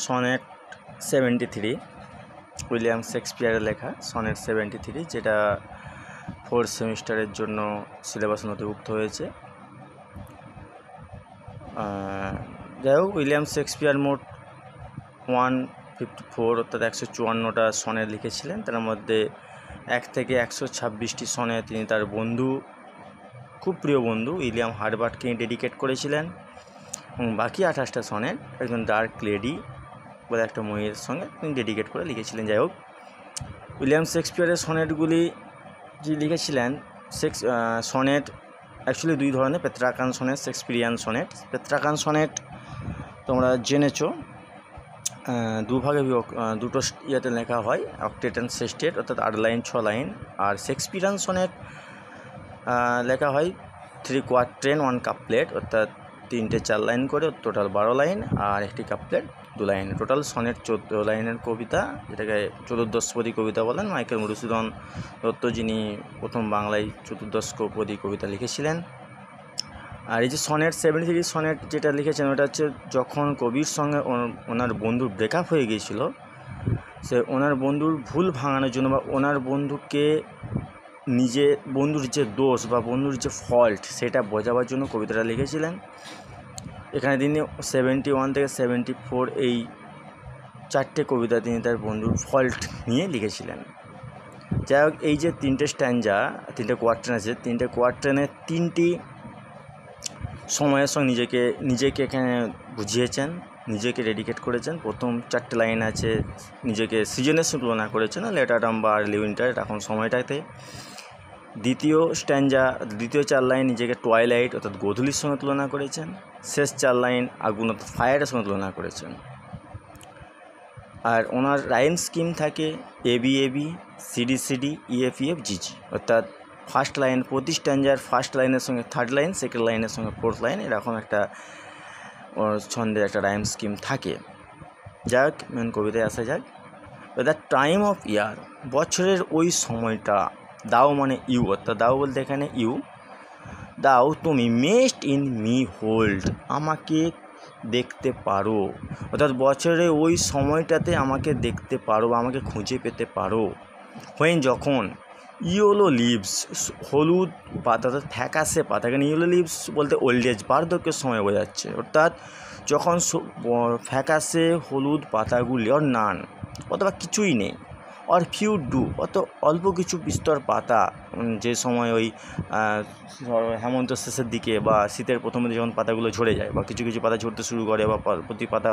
Sonnet 73 William শেক্সপিয়ারের লেখা sonnet 73, যেটা 4th সেমিস্টারের জন্য সিলেবাস নথিভুক্ত হয়েছে। যাই হোক, উইলিয়াম শেক্সপিয়ার মোট 154 অর্থাৎ 154টা সনেট লিখেছিলেন। তার মধ্যে 1 থেকে 126টি সনেট তিনি তার বন্ধু, খুব প্রিয় বন্ধু উইলিয়াম হার্বার্টকে ডেডিকেট করেছিলেন, এবং বাকি 28টা সনেট একজন ডার্ক লেডি বলে একটা মহিলার সঙ্গে তিনি ডেডিকেট করে লিখেছিলেন। যাই হোক, উইলিয়াম শেক্সপিয়ারের সনেটগুলি যে লিখেছিলেন, সনেট অ্যাকচুয়ালি দুই ধরনের, পেত্রাকান সনেট, শেক্সপিয়ারিয়ান সনেট। পেত্রাকান সনেট তোমরা জেনেছো দুভাগে দুটো ইয়েতে লেখা হয়, অক্টেট অ্যান্ড সেস্টেট, অর্থাৎ 8 লাইন 6 লাইন। আর শেক্সপিয়ারিয়ান সনেট লেখা হয় 3 কোয়ার্ট্রেন 1 কাপলেট, অর্থাৎ 3টে 4 লাইন করে, টোটাল 12 লাইন, আর একটি কাপলেট 2 লাইন। টোটাল সনেট 14 লাইনের কবিতা, যেটাকে চতুর্দশপদী কবিতা বলেন। মাইকেল মধুসূদন দত্ত, যিনি প্রথম বাংলায় চতুর্দশপদী কবিতা লিখেছিলেন। আর এই যে সনেট 73 সনেট যেটা লিখেছেন, ওটা হচ্ছে যখন কবির সঙ্গে ওনার বন্ধুর ব্রেকআপ হয়ে গিয়েছিল, সে ওনার বন্ধুর ভুল ভাঙানোর জন্য, বা ওনার বন্ধুকে বন্ধুর যে দোষ বা বন্ধুর যে ফল্ট সেটা বোঝাবার জন্য কবিতাটা লিখেছিলেন। এখানে তিনি 71 থেকে 74 এই 4টে কবিতা তিনি তার বন্ধুর ফল্ট নিয়ে লিখেছিলেন। যাই হোক, এই যে 3টে স্ট্যাঞ্জা, 3টে কোয়ার্ট্রেন আছে, 3টে কোয়ার্ট্রেনের 3টি সময়ের সঙ্গে নিজেকে এখানে বুঝিয়েছেন, নিজেকে ডেডিকেট করেছেন। প্রথম 4টে লাইন আছে নিজেকে সিজনের সঙ্গে তুলনা করেছেন, লেট অটম বা আর্লি উইন্টার, এখন সময়টাতে। দ্বিতীয় 4 লাইন নিজেকে টয়লাইট অর্থাৎ গোধূলির সঙ্গে তুলনা করেছেন। শেষ 4 লাইন আগুন অর্থাৎ ফায়ারের সঙ্গে তুলনা করেছেন। আর ওনার রাইম স্কিম থাকে ABAB, CDCD, EFEF, GG, অর্থাৎ ফার্স্ট লাইন, প্রতি স্ট্যাঞ্জার ফার্স্ট লাইনের সঙ্গে থার্ড লাইন, সেকেন্ড লাইনের সঙ্গে ফোর্থ লাইন, এরকম একটা ছন্দের একটা রাইম স্কিম থাকে। যাক, মেন কবিতায় আসা যাক। দ্য টাইম অফ ইয়ার, বছরের ওই সময়টা, দাও মানে ইউ, অর্থাৎ দাও বলতে এখানে ইউ, দাও তুমি, মেস্ট ইন মি হোল্ড, আমাকে দেখতে পারো, অর্থাৎ বছরের ওই সময়টাতে আমাকে দেখতে পারো, আমাকে খুঁজে পেতে পারো। হোয়েন, যখন, ইয়েলো লিভস, হলুদ পাতা, অর্থাৎ ফ্যাকাশে পাতা, এখানে ইয়েলো লিভস বলতে ওল্ড এজ, বার্ধক্যের সময় বোঝাচ্ছে, অর্থাৎ যখন ফ্যাকাশে হলুদ পাতাগুলি অর নান অথবা কিছুই নেই, অর ফিউ ডু অত অল্প কিছু বিস্তর পাতা, যে সময় ওই হেমন্ত শেষের দিকে বা শীতের প্রথম দিকে যখন পাতাগুলো ঝরে যায়, বা কিছু কিছু পাতা ঝরতে শুরু করে, বা প্রতি পাতা